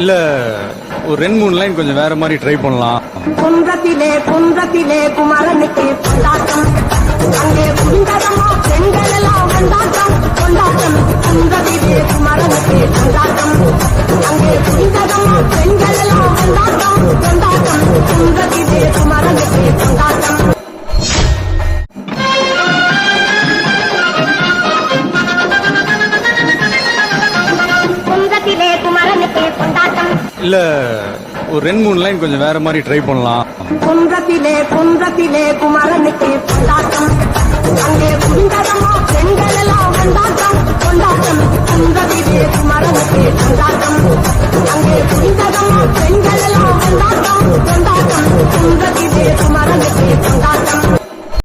இல்ல ஒரு 2-3 லைன் கொஞ்சம் வேற மாதிரி ட்ரை பண்ணலாம். குன்றத்திலே குமரனுக்கு கொண்டாட்டம், அங்கே குண்டதமா பெண்கள் எல்லாம் கொண்டாட்டம் கொண்டாட்டம். குன்றத்திலே குமரனுக்கு கொண்டாட்டம், அங்கே குண்டதமா பெண்கள் எல்லாம் கொண்டாட்டம் கொண்டாட்டம். குன்றத்திலே குமரனுக்கு கொண்டாட்டம். குன்றத்திலே குமரனுக்கு கொண்டாட்டம். இல்ல ஒரு 2-3 லைன் கொஞ்சம் வேற மாதிரி ட்ரை பண்ணலாம். குன்றத்திலே குமரனுக்கு